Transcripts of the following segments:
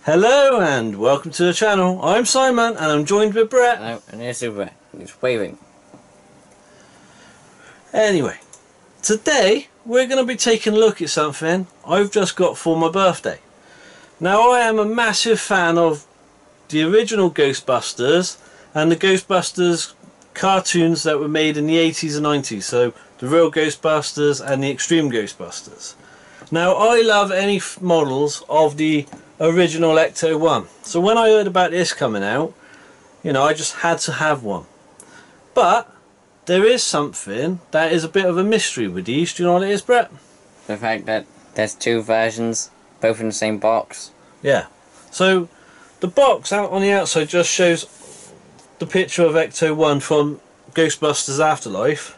Hello and welcome to the channel. I'm Simon and I'm joined with Brett. Hello, and here's Brett. He's waving. Anyway, today we're going to be taking a look at something I've just got for my birthday. Now, I am a massive fan of the original Ghostbusters and the Ghostbusters cartoons that were made in the 80s and 90s. So the real Ghostbusters and the extreme Ghostbusters. Now, I love any models of the original Ecto 1. So when I heard about this coming out, you know, I just had to have one. But there is something that is a bit of a mystery with these. Do you know what it is, Brett? The fact that there's two versions, both in the same box. Yeah. So the box out on the outside just shows the picture of Ecto 1 from Ghostbusters Afterlife.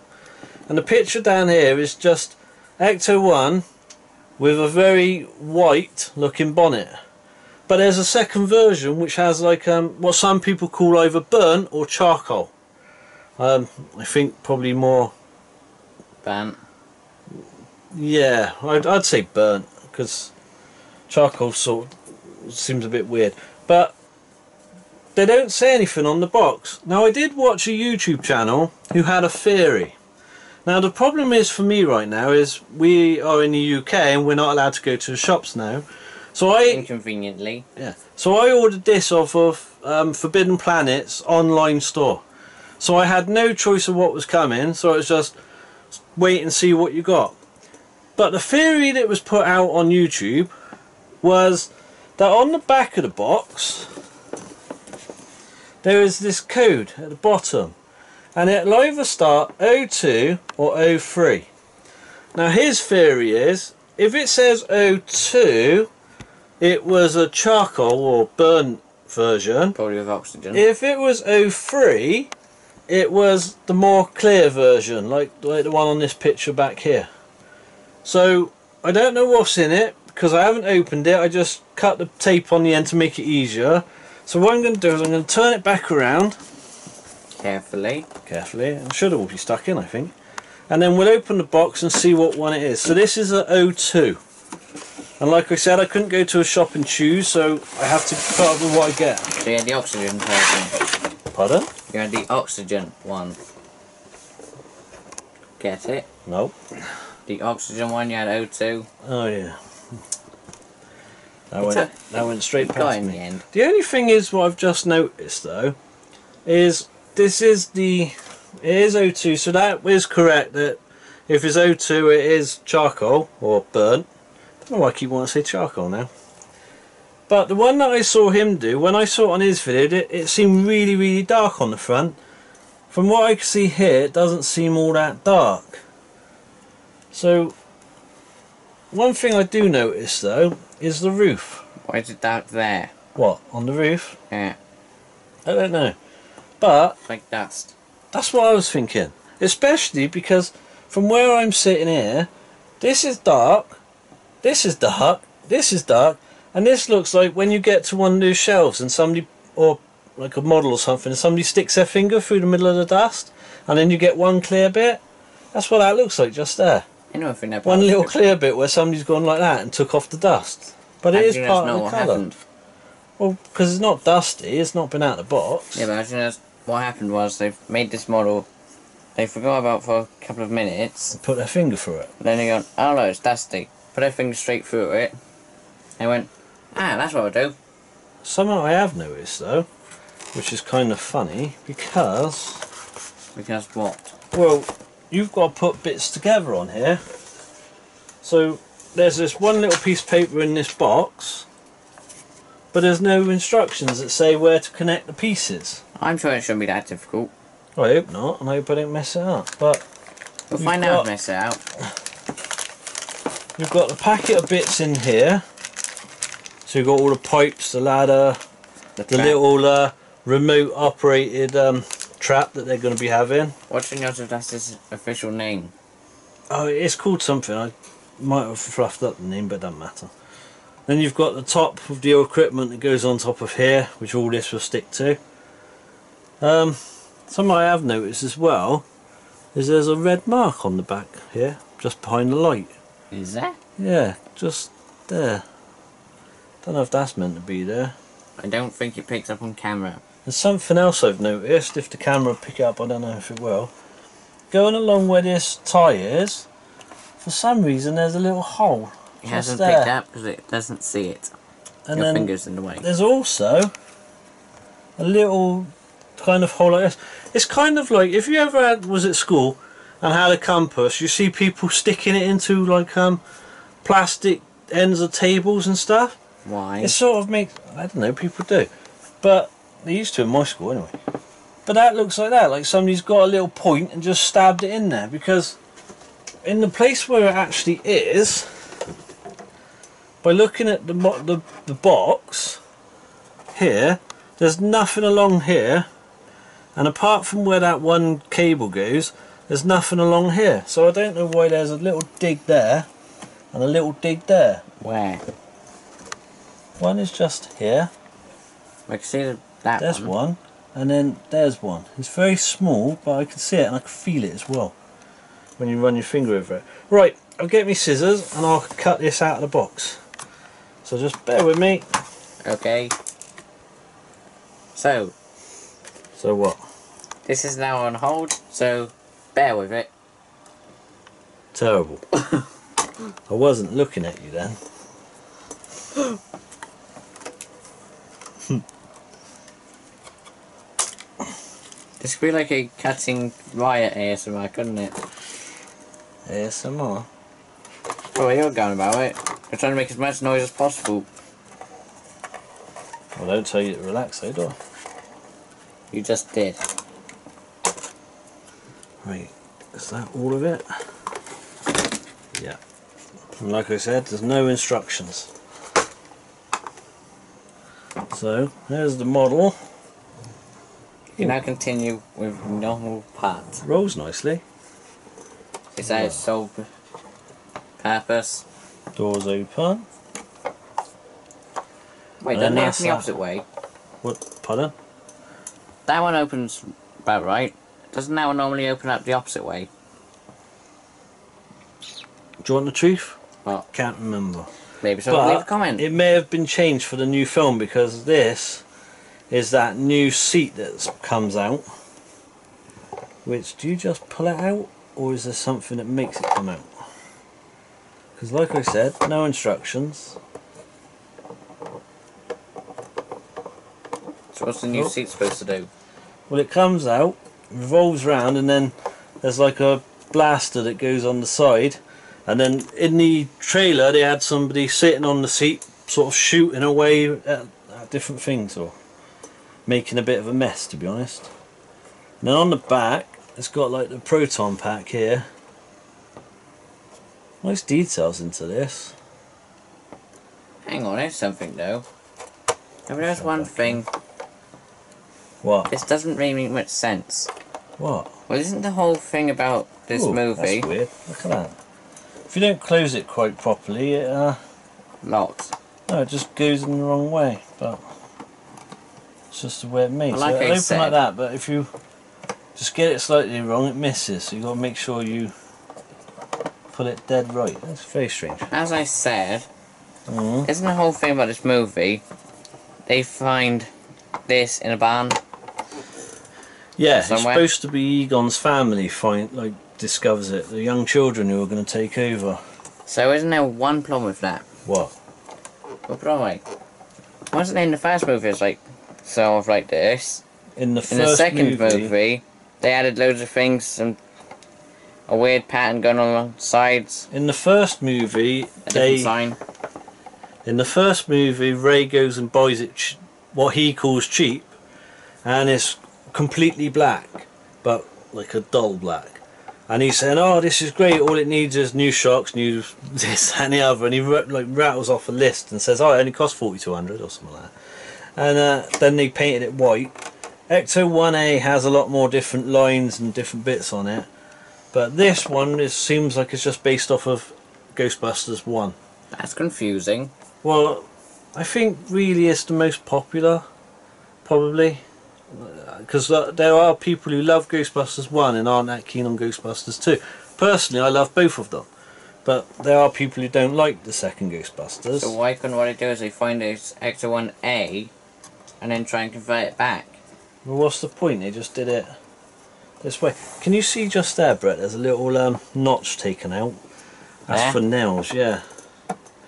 And the picture down here is just Ecto 1 with a very white looking bonnet. But there's a second version which has like what some people call either burnt or charcoal. I think probably more Burnt. Yeah, I'd say burnt, because charcoal sort of seems a bit weird. But they don't say anything on the box. Now, I did watch a YouTube channel who had a theory. Now, the problem is for me right now is we are in the UK and we're not allowed to go to the shops now. So Inconveniently. Yeah. So I ordered this off of Forbidden Planet's online store. So I had no choice of what was coming, so it was just wait and see what you got. But the theory that was put out on YouTube was that on the back of the box there is this code at the bottom, and it'll either start 02 or 03. Now, his theory is if it says 02, it was a charcoal or burnt version. Probably with oxygen. If it was 03, it was the more clear version, like the one on this picture back here. So I don't know what's in it because I haven't opened it. I just cut the tape on the end to make it easier. So what I'm going to do is I'm going to turn it back around Carefully. I'm sure it will be stuck in, I think. And then we'll open the box and see what one it is. So this is a 02. And like I said, I couldn't go to a shop and choose, so I have to put up with what I get. So you had the oxygen version. Pardon? You had the oxygen one. Get it? No. The oxygen one, you had O2. Oh yeah. That went straight past in me. the end. The only thing is, what I've just noticed though, is this is it is O2, so that is correct that if it's O2 it is charcoal or burnt. I don't know why I keep wanting to say charcoal now. But the one that I saw him do, when I saw it on his video, it seemed really, really dark on the front. From what I can see here, it doesn't seem all that dark. So, one thing I do notice though, is the roof. Why is it dark there? What, on the roof? Yeah. I don't know. But, It's like dust. that's what I was thinking. Especially because, from where I'm sitting here, this is dark, this is dark, this is dark, and this looks like when you get to one of those shelves and somebody, or like a model or something, and somebody sticks their finger through the middle of the dust, and then you get one clear bit. That's what that looks like just there. I know, I think that One little clear bit where somebody's gone like that and took off the dust. But it is part of the colour. Happened. Well, because it's not dusty, it's not been out of the box. Yeah, but I think what happened was they've made this model, they forgot about for a couple of minutes. Put their finger through it. Then they go, oh no, it's dusty. Put their finger straight through it. They went, ah, that's what I'll do. Something I have noticed though, which is kind of funny, because... Because what? Well, you've got to put bits together on here. So there's this one little piece of paper in this box, but there's no instructions that say where to connect the pieces. I'm sure it shouldn't be that difficult. Well, I hope not, and I hope I don't mess it up. But We'll find out if we mess it out. You've got the packet of bits in here. So you've got all the pipes, the ladder, the little remote operated trap that they're going to be having. What's in yours if that's his official name? Oh, it's called something. I might have fluffed up the name, but it doesn't matter. Then you've got the top of the equipment that goes on top of here, which all this will stick to. Something I have noticed as well is there's a red mark on the back here, just behind the light. Is that? Yeah, just there. Don't know if that's meant to be there. I don't think it picks up on camera. There's something else I've noticed. If the camera will pick it up, I don't know if it will. Going along where this tie is, for some reason there's a little hole. It hasn't picked up because it doesn't see it. And Your then finger's in the way. there's also a little kind of hole like this. It's kind of like if you ever was at school and had a compass, you see people sticking it into like plastic ends of tables and stuff. Why? It sort of makes, I don't know, people do, but they used to in my school anyway. But that looks like that, like somebody's got a little point and just stabbed it in there, because in the place where it actually is, by looking at the box here, there's nothing along here, and apart from where that one cable goes, there's nothing along here. So I don't know why there's a little dig there and a little dig there. Where? One is just here. I can see that There's one, and then there's one. It's very small, but I can see it and I can feel it as well when you run your finger over it. Right, I'll get me scissors and I'll cut this out of the box. So just bear with me. Okay. So what? this is now on hold, so bear with it. Terrible. I wasn't looking at you then. This could be like a cutting riot ASMR, couldn't it? ASMR. Oh, you're going about it. You're trying to make as much noise as possible. Well, don't tell you to relax though, do I? You just did. Right, is that all of it? Yeah. And like I said, there's no instructions. So, there's the model. You now continue with normal parts. Rolls nicely. Is that its sole purpose? Doors open. Wait, And doesn't it that's open the that. opposite way? What? Pardon? That one opens about right. Doesn't that one normally open up the opposite way? Do you want the truth? What? Can't remember. Maybe someone leave a But comment. it may have been changed for the new film, because this is that new seat that comes out. Which, do you just pull it out, or is there something that makes it come out? Because like I said, no instructions. So what's the new Oh. seat supposed to do? Well, it comes out, revolves round, and then there's like a blaster that goes on the side. And then in the trailer they had somebody sitting on the seat sort of shooting away at different things, or making a bit of a mess, to be honest. And then on the back it's got like the proton pack here. Nice details into this. Hang on, there's something though. If there's one thing, What? this doesn't really make much sense. What? Well, isn't the whole thing about this Ooh, movie that's weird. Look at that. If you don't close it quite properly, it locked? no, it just goes in the wrong way. But it's just the way it's made. Well, So like it'll I open said- like that, but if you just get it slightly wrong, it misses. So you got to make sure you put it dead right. That's very strange. As I said, Mm. isn't the whole thing about this movie, they find this in a barn? Yeah, it's Somewhere. supposed to be Egon's family discovers it. The young children who are going to take over. So isn't there one problem with that? What? Well, put it away. Wasn't it in the first movie it's like, sort of like this? In the In the first second movie, they added loads of things and a weird pattern going on the sides. in the first movie, A different sign. in the first movie, Ray goes and buys it what he calls cheap, and it's completely black, but like a dull black. And he's saying, "Oh, this is great. All it needs is new shocks, new this and the other." And he rattles off a list and says, "Oh, it only costs 4,200 or something like that." And then they painted it white. Ecto 1A has a lot more different lines and different bits on it, but this one seems like it's just based off of Ghostbusters 1. That's confusing. Well, I think really it's the most popular, probably, because there are people who love Ghostbusters 1 and aren't that keen on Ghostbusters 2. Personally, I love both of them, But there are people who don't like the second Ghostbusters. So why couldn't what they do is they find this Ecto 1A and then try and convert it back? Well, what's the point? They just did it this way. Can you see just there, Brett? There's a little notch taken out. That's there? for nails, yeah.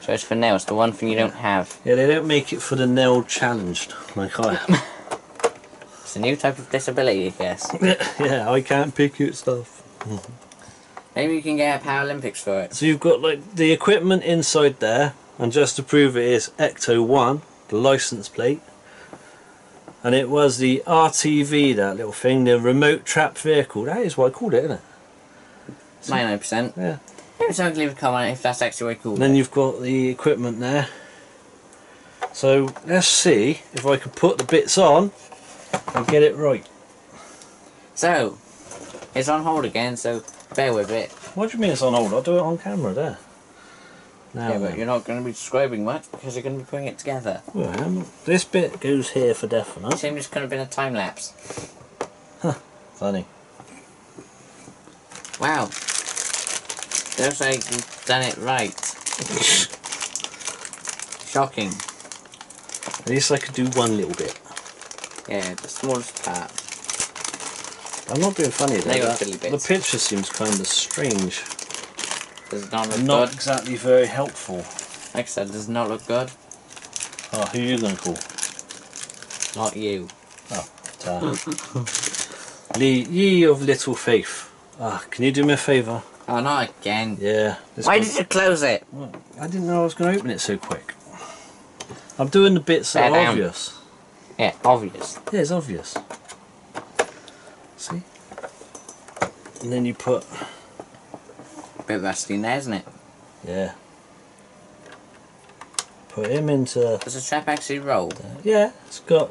So it's for nails, the one thing you don't have. Yeah, they don't make it for the nail challenged, like I am. It's a new type of disability, I guess. Yeah, I can't pick it stuff. Maybe you can get a Paralympics for it. So you've got like the equipment inside there, and just to prove it is Ecto 1, the license plate. And it was the RTV, that little thing, the remote trap vehicle. That is what I called it, isn't it? 99%. Yeah. Maybe someone can leave a comment if that's actually what you call it. And then you've got the equipment there. So let's see if I can put the bits on and get it right. So, it's on hold again, so bear with it. What do you mean it's on hold? I'll do it on camera there. Now Yeah, but then. you're not going to be describing much because you're going to be putting it together. Well, this bit goes here for definite. Same just could have been a time lapse. Funny. Wow. Looks like you've done it right. Shocking. At least I could do one little bit. Yeah, the smallest part. I'm not being funny though. Lego That, fiddly the bits. picture seems kind of strange. Does not look And not good. exactly very helpful. Like I said, does not look good. Oh, who are you going to call? Not you. Ye of little faith. Ah, can you do me a favour? Oh, not again. Yeah. Why did you close it? Well, I didn't know I was going to open it so quick. I'm doing the bits that Bear are down. obvious. Yeah, obvious. Yeah, it's obvious. See? And then you put... Bit rusty in there, isn't it? Yeah. Put him into... Does the trap actually roll? Yeah, it's got...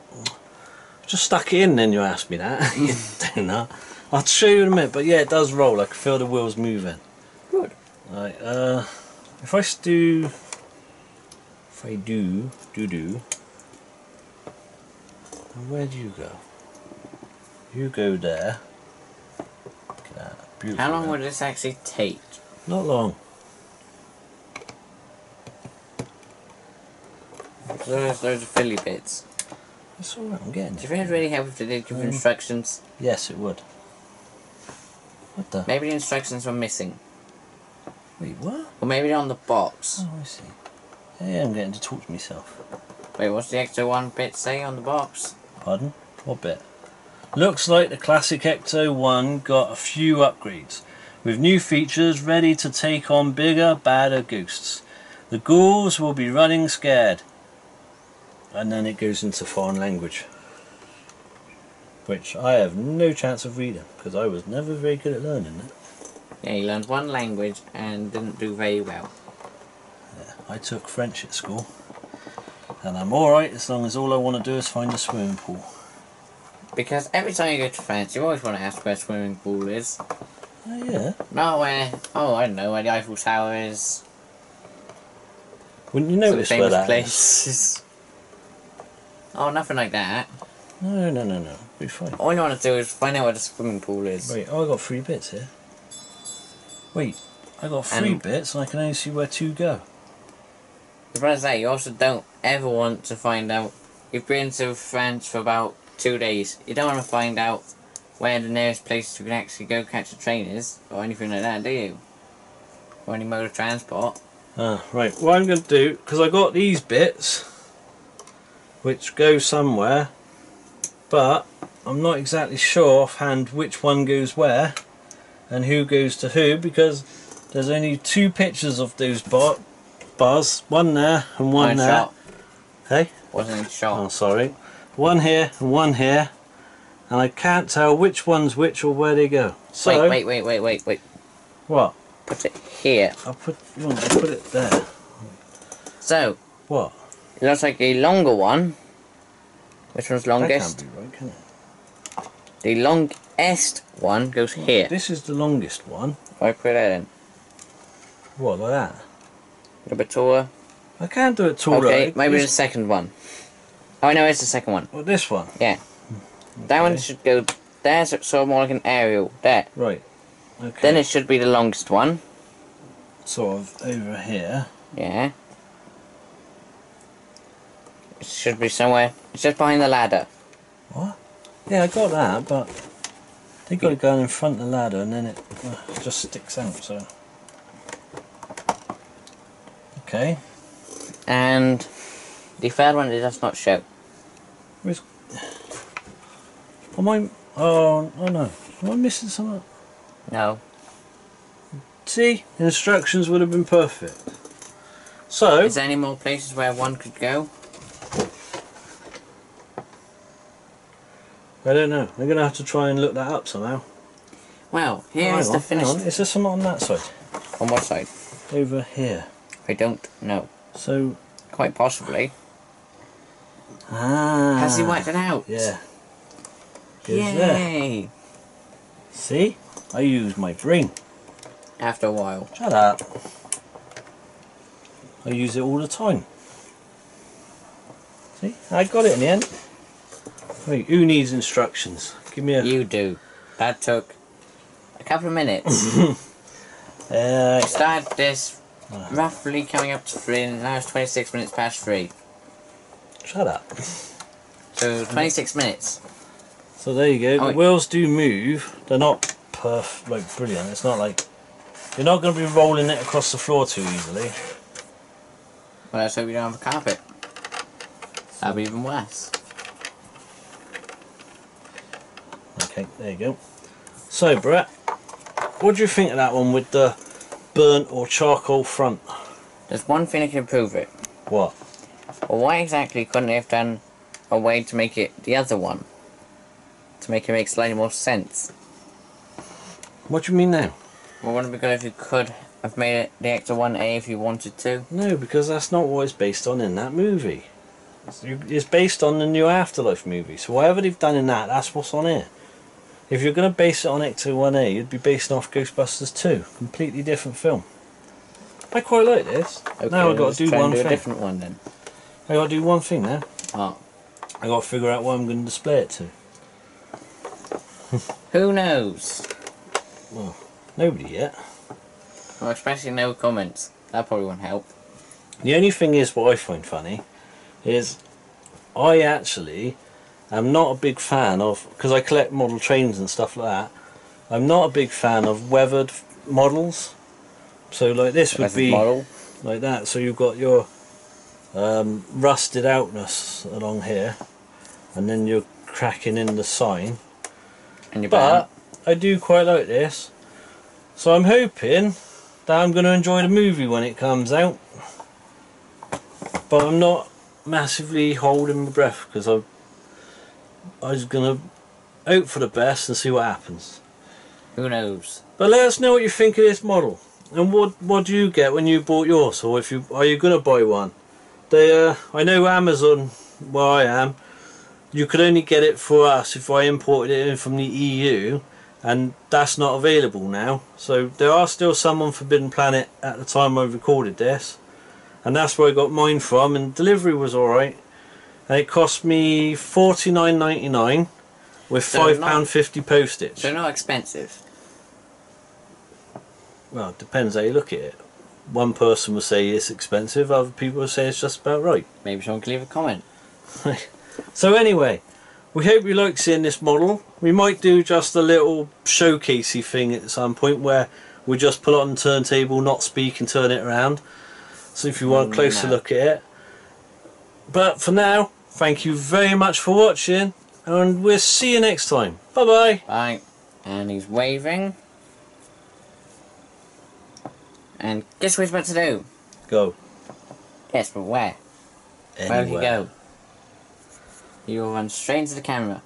Just stuck it in, then you asked me that. You don't know. I'll show you in a minute, but yeah, it does roll. I can feel the wheels moving. Good. Right, if I do... If I do... Where do you go? You go there. Look at that. Beautiful. How long would this actually take? Not long. There's loads of fiddly bits. That's alright, I'm getting Do you it. think it'd really help if they did give instructions? Yes, it would. What the? Maybe the instructions were missing. Wait, what? Or maybe they're on the box. Oh, I see. Yeah, I'm getting to talk to myself. Wait, what's the Ecto 1 bit say on the box? Pardon? What bit? Looks like the classic Ecto 1 got a few upgrades, with new features ready to take on bigger, badder ghosts. The ghouls will be running scared. And then it goes into foreign language, which I have no chance of reading, because I was never very good at learning it. Yeah, he learned one language and didn't do very well. Yeah, I took French at school, and I'm alright as long as all I want to do is find a swimming pool. Because every time you go to France, you always want to ask where a swimming pool is. Oh yeah. Not where, I don't know, where the Eiffel Tower is. Wouldn't you Some notice where famous that is? places. Oh, nothing like that. No. Be fine. All you want to do is find out where the swimming pool is. Wait, oh, I got 3 bits here. Wait, I got 3 And- bits and I can only see where 2 go. The brother say you also don't ever want to find out. You've been to France for about 2 days. You don't want to find out where the nearest place you can actually go catch a train is, or anything like that, do you? Or any mode of transport. Right, what I'm going to do, because I got these bits, which go somewhere, but I'm not exactly sure offhand which one goes where, and who goes to who, because there's only 2 pictures of those bars, one there and one there. Shot. Hey? Wasn't shot. Oh, sorry. One here and one here, and I can't tell which one's which or where they go. So, Wait. What? Put it here. I'll put it there. So, What? it looks like the longer one. Which one's longest? That can't be right, can it? The longest one goes here. This is the longest one. I put that in. What, like that? A bit taller. I can't do it taller. Okay, maybe the It's- second one. Oh, no, it's the second one. Well, this one. Yeah. That one should go there, so it's sort of more like an aerial. There. Right. Okay. Then it should be the longest one. sort of over here. Yeah. It should be somewhere. It's just behind the ladder. What? Yeah, I got that, but they got to go in front of the ladder and then it just sticks out, so. Okay. And the third one it does not show. Where's... Am I... Oh no. Am I missing something? No. See? Instructions would have been perfect. So... Is there any more places where one could go? I don't know. I'm going to have to try and look that up somehow. Well, here's the finished... Is there some on that side? On what side? Over here. I don't know. So... Quite possibly. Ah. Has he worked it out? Yeah. Yay! There. See? I use my brain. After a while. Shut up. I use it all the time. See? I got it in the end. Wait, who needs instructions? Give me a... You do. That took a couple of minutes. Started this roughly coming up to 3 and now it's 26 minutes past 3. Shut up. So 26 minutes. So there you go. Oh, the wheels do move. They're not brilliant. It's not like... You're not going to be rolling it across the floor too easily. Well, let's hope we don't have a carpet. That'd be even worse. Okay, there you go. So, Brett, what do you think of that one with the burnt or charcoal front? There's one thing that can improve it. What? Well, why exactly couldn't they have done a way to make it the other one? To make it make slightly more sense. What do you mean now? Well, wouldn't it be good if you could have made it the Ecto 1A if you wanted to? No, because that's not what it's based on in that movie. It's based on the new Afterlife movie. So whatever they've done in that, that's what's on here. If you're going to base it on Ecto 1A, you'd be basing off Ghostbusters 2. Completely different film. I quite like this. Okay, now I've got to do one thing. A different one then. I got to do one thing now. Oh. I got to figure out what I'm going to display it to. Who knows? Well, nobody yet. Well, especially no comments. That probably won't help. The only thing is, what I find funny is I actually am not a big fan of, because I collect model trains and stuff like that, I'm not a big fan of weathered models. So like this would be model. Like that. So you've got your rusted outness along here, and then you're cracking in the sign. And your but I do quite like this. So I'm hoping that I'm going to enjoy the movie when it comes out. But I'm not massively holding my breath because I was going to hope for the best and see what happens. Who knows? But let us know what you think of this model. And what do you get when you bought yours? Or if you are you going to buy one? They I know Amazon, where I am, you could only get it for us if I imported it in from the EU. And that's not available now. So there are still some on Forbidden Planet at the time I recorded this. And that's where I got mine from, and delivery was alright. And it cost me $49.99 with £5.50 postage. So not expensive. Well, it depends how you look at it. One person will say it's expensive, other people will say it's just about right. Maybe someone can leave a comment. So anyway, we hope you like seeing this model. We might do just a little showcasey thing at some point where we just put it on the turntable, not speak and turn it around. So if you want a closer look at it. But for now, thank you very much for watching, and we'll see you next time. Bye bye. Bye. And he's waving. And guess what he's about to do? Go. Yes, but where? Anywhere. Where will he go? He will run straight into the camera.